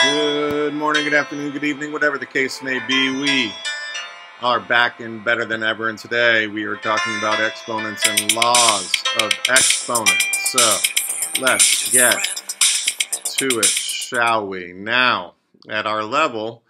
Good morning, good afternoon, good evening, whatever the case may be. We are back and better than ever, and today we are talking about exponents and laws of exponents. So let's get to it, shall we? Now, at our level,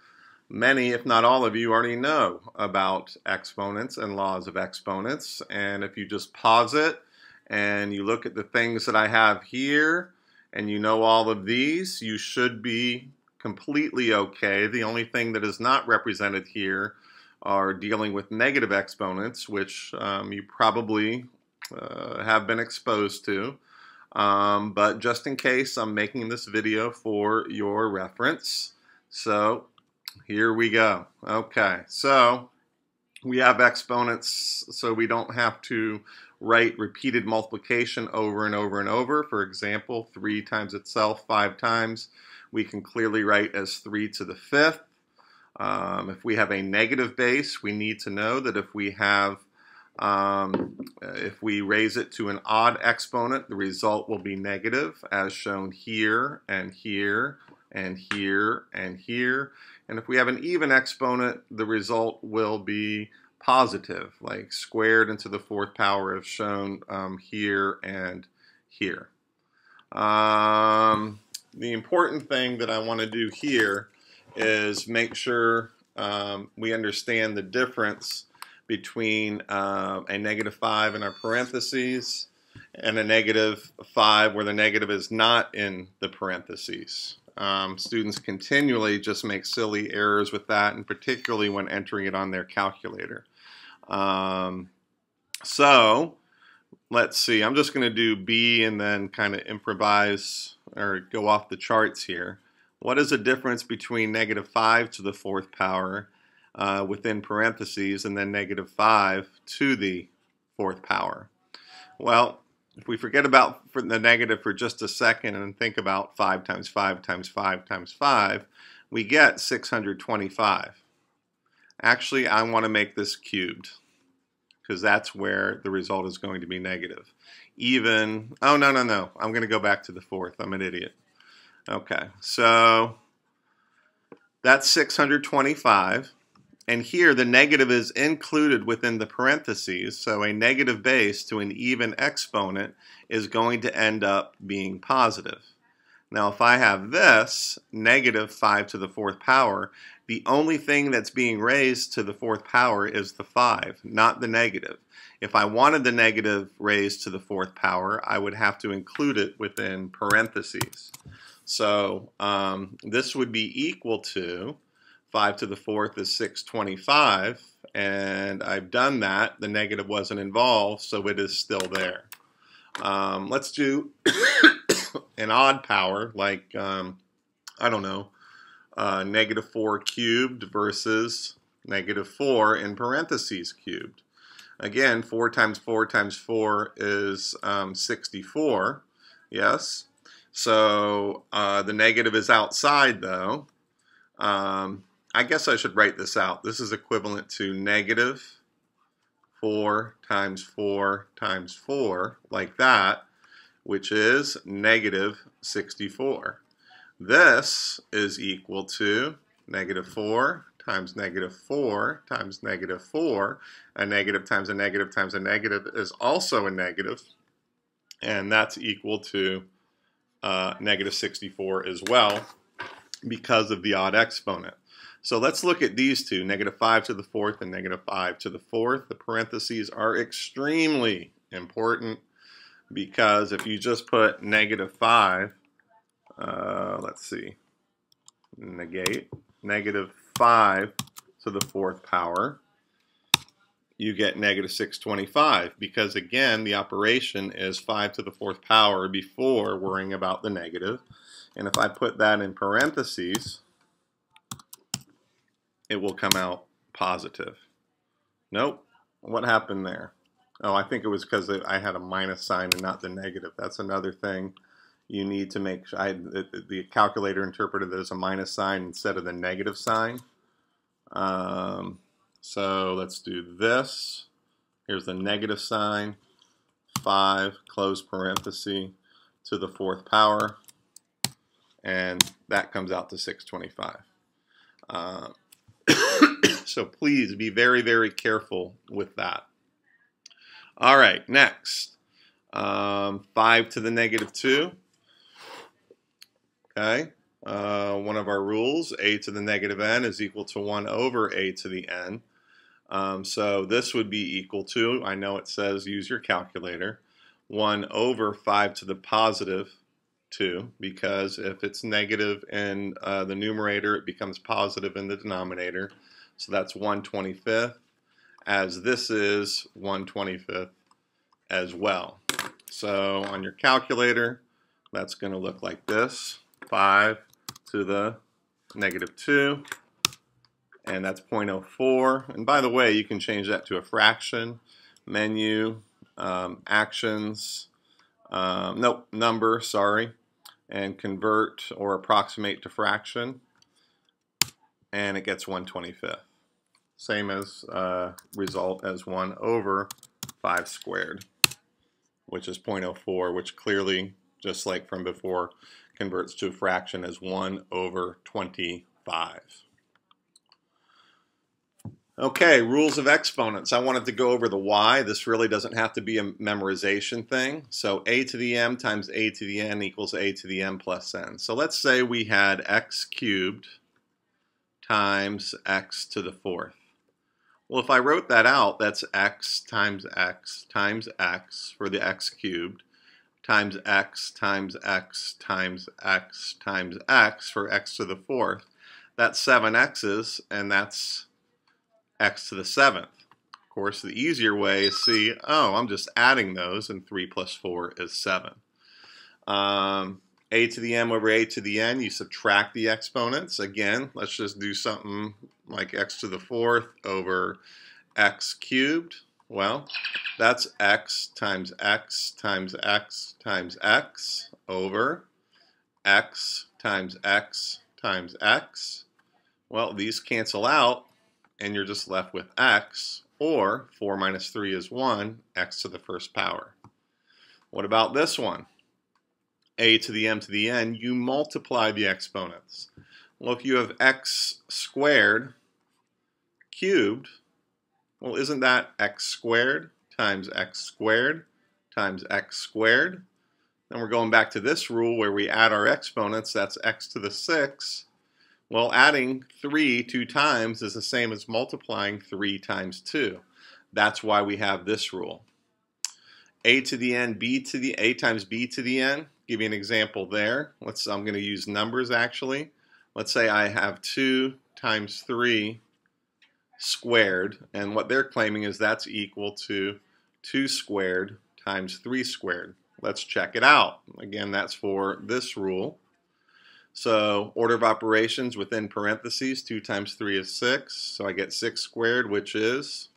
many, if not all of you, already know about exponents and laws of exponents. And if you just pause it and you look at the things that I have here, and you know all of these, you should be completely okay. The only thing that is not represented here are dealing with negative exponents, which you probably have been exposed to. But just in case, I'm making this video for your reference. So here we go. Okay, so we have exponents, so we don't have to write repeated multiplication over and over and over. For example, 3 times itself 5 times, we can clearly write as 3 to the 5th. If we have a negative base, we need to know that if we raise it to an odd exponent, the result will be negative, as shown here and here and here and here. And if we have an even exponent, the result will be positive, like squared into the 4th power as shown here and here. The important thing that I want to do here is make sure we understand the difference between a -5 in our parentheses and a -5 where the negative is not in the parentheses. Students continually just make silly errors with that, and particularly when entering it on their calculator. So let's see, I'm just going to do B and then kind of improvise or go off the charts here. What is the difference between -5 to the 4th power within parentheses and then -5 to the 4th power? Well, if we forget about the negative for just a second and think about 5 times 5 times 5 times 5, we get 625. Actually, I want to make this cubed because that's where the result is going to be negative. Even, oh no, I'm going to go back to the 4th. I'm an idiot. Okay, so that's 625. And here the negative is included within the parentheses, so a negative base to an even exponent is going to end up being positive. Now if I have this, -5 to the 4th power, the only thing that's being raised to the 4th power is the 5, not the negative. If I wanted the negative raised to the 4th power, I would have to include it within parentheses. So this would be equal to 5 to the 4th is 625, and I've done that. The negative wasn't involved, so it is still there. Let's do an odd power, like, I don't know, -4 cubed versus -4 in parentheses cubed. Again, 4 times 4 times 4 is 64, yes. So the negative is outside, though. I guess I should write this out. This is equivalent to -4 times 4 times 4, like that, which is -64. This is equal to -4 times -4 times -4. A negative times a negative times a negative is also a negative, and that's equal to -64 as well because of the odd exponent. So let's look at these two, -5 to the 4th and -5 to the 4th. The parentheses are extremely important because if you just put -5, let's see, negate, -5 to the 4th power, you get -625 because again the operation is 5 to the 4th power before worrying about the negative. And if I put that in parentheses, it will come out positive. Nope. What happened there? Oh, I think it was because I had a minus sign and not the negative. That's another thing you need to make sure. The calculator interpreted it as a minus sign instead of the negative sign. So let's do this. Here's the negative sign. 5, close parenthesis, to the 4th power. and that comes out to 625. So please be very, very careful with that. All right, next. 5 to the negative 2. Okay. One of our rules, a to the negative n is equal to 1 over a to the n. So this would be equal to, I know it says use your calculator, 1 over 5 to the positive 2, because if it's negative in the numerator, it becomes positive in the denominator. So that's 1/25, as this is 1/25 as well. So on your calculator, that's going to look like this. 5 to the negative 2, and that's 0.04. And by the way, you can change that to a fraction, menu, actions, number, sorry, and convert or approximate to fraction, and it gets 1/25. Same as result as 1 over 5 squared, which is 0.04, which clearly, just like from before, converts to a fraction as 1 over 25. Okay, rules of exponents. I wanted to go over the y. This really doesn't have to be a memorization thing. So a to the m times a to the n equals a to the m plus n. So let's say we had x cubed times x to the 4th. Well, if I wrote that out, that's x times x times x for the x cubed times x times x times x times x for x to the 4th. That's 7 x's, and that's x to the 7th. Of course, the easier way is see, oh, I'm just adding those, and 3 plus 4 is 7. A to the m over a to the n, you subtract the exponents. Again, let's just do something like x to the 4th over x cubed. Well, that's x times x times x times x over x times x times x. Well, these cancel out, and you're just left with x, or 4 minus 3 is 1, x to the 1st power. What about this one? A to the m to the n, you multiply the exponents. Well, if you have x squared cubed, well, isn't that x squared times x squared times x squared? Then we're going back to this rule where we add our exponents, that's x to the 6. Well, adding 3 2 times is the same as multiplying 3 times 2. That's why we have this rule. A to the n, b to the a times b to the n. Give you an example there. I'm going to use numbers actually. Let's say I have 2 times 3 squared, and what they're claiming is that's equal to 2 squared times 3 squared. Let's check it out. Again, that's for this rule. So order of operations within parentheses, 2 times 3 is 6. So I get 6 squared, which is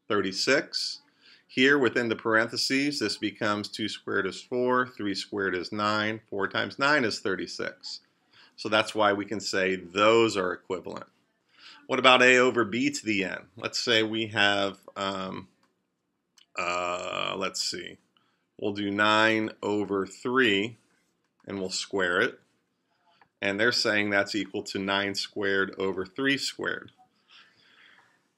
36. Here within the parentheses, this becomes 2 squared is 4, 3 squared is 9, 4 times 9 is 36. So that's why we can say those are equivalent. What about a over b to the n? Let's say we have, let's see, we'll do 9 over 3, and we'll square it. And they're saying that's equal to 9 squared over 3 squared.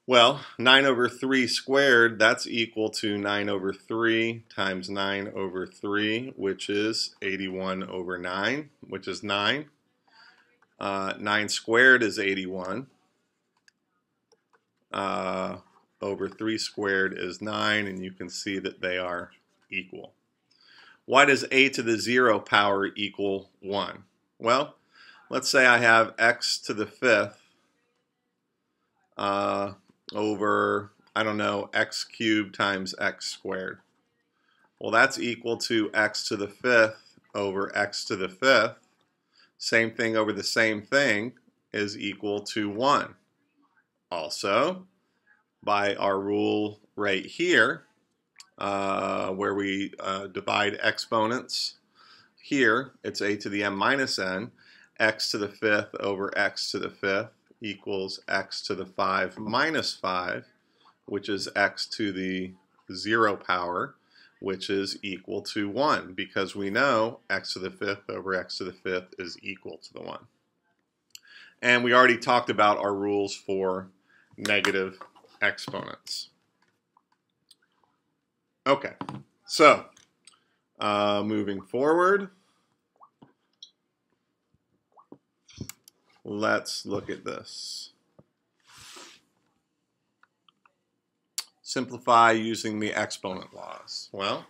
Well, 9 over 3 squared, that's equal to 9 over 3 times 9 over 3, which is 81 over 9, which is 9. 9 squared is 81. Over 3 squared is 9, and you can see that they are equal. Why does a to the 0 power equal 1? Well, let's say I have x to the 5th over, I don't know, x cubed times x squared. Well, that's equal to x to the 5th over x to the 5th. Same thing over the same thing is equal to 1. Also, by our rule right here, where we divide exponents, here it's a to the m minus n, x to the 5th over x to the 5th equals x to the 5 minus 5, which is x to the 0 power. which is equal to 1, because we know x to the 5th over x to the 5th is equal to the 1. And we already talked about our rules for negative exponents. Okay, so moving forward, let's look at this. Simplify using the exponent laws. Well,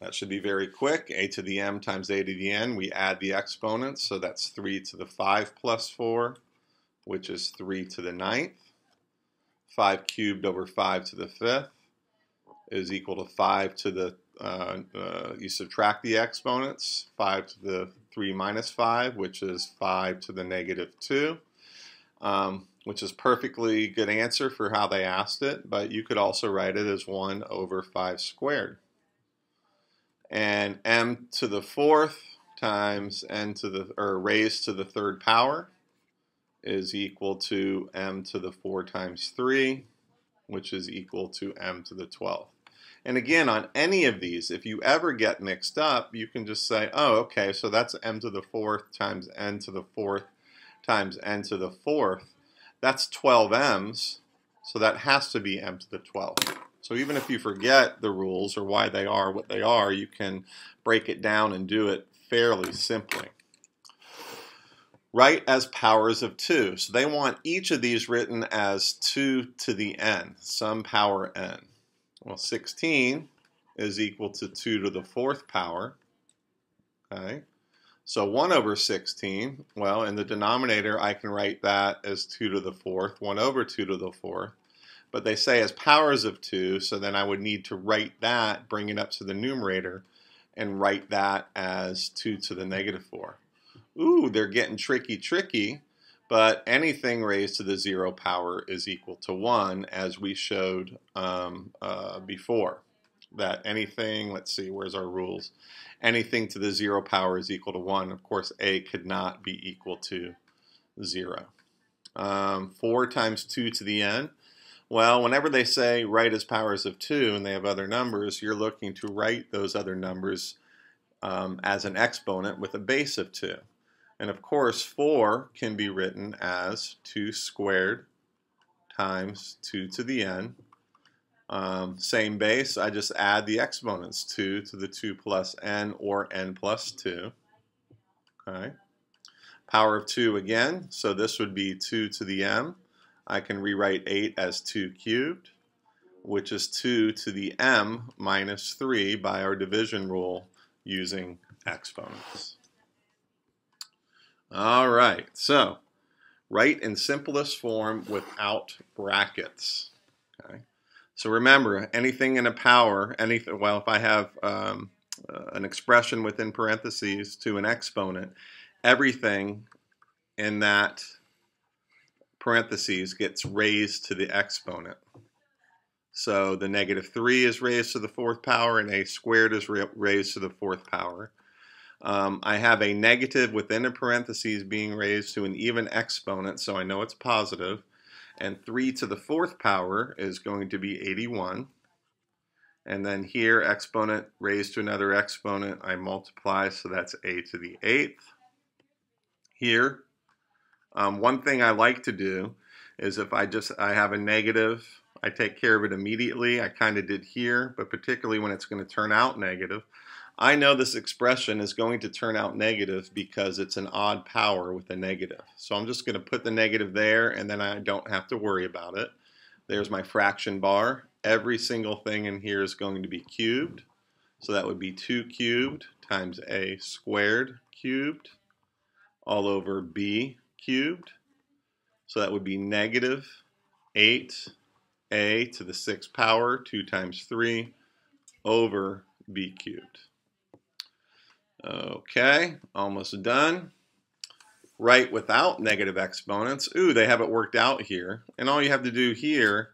that should be very quick. A to the m times a to the n. We add the exponents, so that's 3 to the 5 plus 4, which is 3 to the 9th. 5 cubed over 5 to the 5th is equal to 5 to the, you subtract the exponents, 5 to the 3 minus 5, which is 5 to the negative 2, which is perfectly good answer for how they asked it, but you could also write it as 1 over 5 squared. And m to the 4th times n to the, or raised to the 3rd power is equal to m to the 4 times 3, which is equal to m to the 12th. And again, on any of these, if you ever get mixed up, you can just say, oh, okay, so that's m to the 4th times n to the 4th times n to the 4th. That's 12 m's, so that has to be m to the 12th. So even if you forget the rules or why they are what they are, you can break it down and do it fairly simply. Write as powers of 2. So they want each of these written as 2 to the n, some power n. Well, 16 is equal to 2 to the 4th power. Okay. So 1 over 16, well, in the denominator, I can write that as 2 to the 4th, 1 over 2 to the 4th. But they say as powers of 2, so then I would need to write that, bring it up to the numerator, and write that as 2 to the negative 4. Ooh, they're getting tricky, but anything raised to the 0 power is equal to 1, as we showed before. That anything, let's see, where's our rules? Anything to the 0 power is equal to 1. Of course, a could not be equal to 0. 4 times 2 to the n. Well, whenever they say write as powers of 2 and they have other numbers, you're looking to write those other numbers as an exponent with a base of 2. And of course, 4 can be written as 2 squared times 2 to the n. Same base, I just add the exponents, 2 to the 2 plus n or n plus 2. Okay. Power of 2 again, so this would be 2 to the m. I can rewrite 8 as 2 cubed, which is 2 to the m minus 3 by our division rule using exponents. All right, so write in simplest form without brackets. Okay. So remember, anything in a power, anything, well, if I have an expression within parentheses to an exponent, everything in that parentheses gets raised to the exponent. So the negative 3 is raised to the 4th power, and a squared is raised to the 4th power. I have a negative within a parentheses being raised to an even exponent, so I know it's positive. And 3 to the 4th power is going to be 81. And then here, exponent raised to another exponent, I multiply, so that's a to the 8th. Here, one thing I like to do is if I have a negative, I take care of it immediately. I kind of did here, but particularly when it's going to turn out negative, I know this expression is going to turn out negative because it's an odd power with a negative. So I'm just going to put the negative there, and then I don't have to worry about it. There's my fraction bar. Every single thing in here is going to be cubed. So that would be 2 cubed times a squared cubed all over b cubed. So that would be negative 8a to the 6th power, 2 times 3, over b cubed. Okay, almost done. Write without negative exponents. Ooh, they have it worked out here. And all you have to do here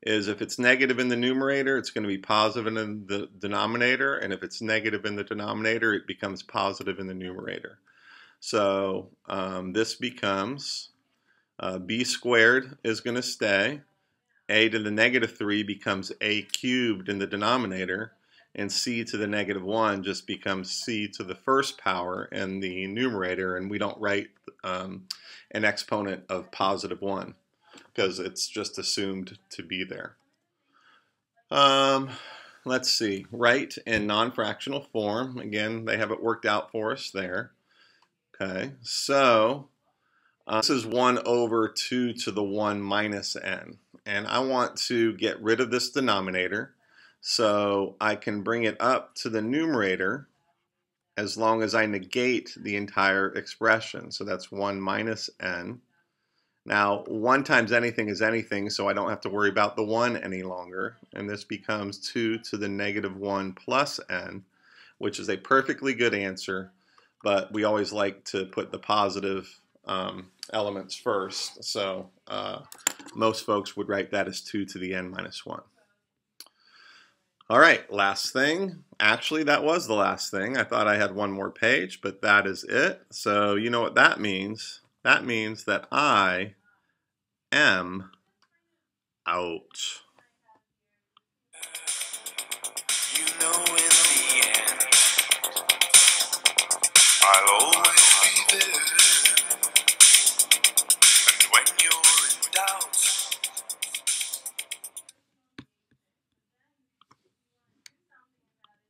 is if it's negative in the numerator, it's going to be positive in the denominator. And if it's negative in the denominator, it becomes positive in the numerator. So this becomes b squared is going to stay. A to the negative 3 becomes a cubed in the denominator. and c to the negative 1 just becomes c to the first power in the numerator, and we don't write an exponent of positive 1 because it's just assumed to be there. Let's see, write in non-fractional form. Again, they have it worked out for us there. Okay, so this is 1 over 2 to the 1 minus n. And I want to get rid of this denominator, so I can bring it up to the numerator as long as I negate the entire expression. So that's 1 minus n. Now, 1 times anything is anything, so I don't have to worry about the 1 any longer. And this becomes 2 to the negative 1 plus n, which is a perfectly good answer, but we always like to put the positive elements first. So most folks would write that as 2 to the n minus 1. All right, last thing. Actually, that was the last thing. I thought I had one more page, but that is it. So you know what that means. That means that I am out.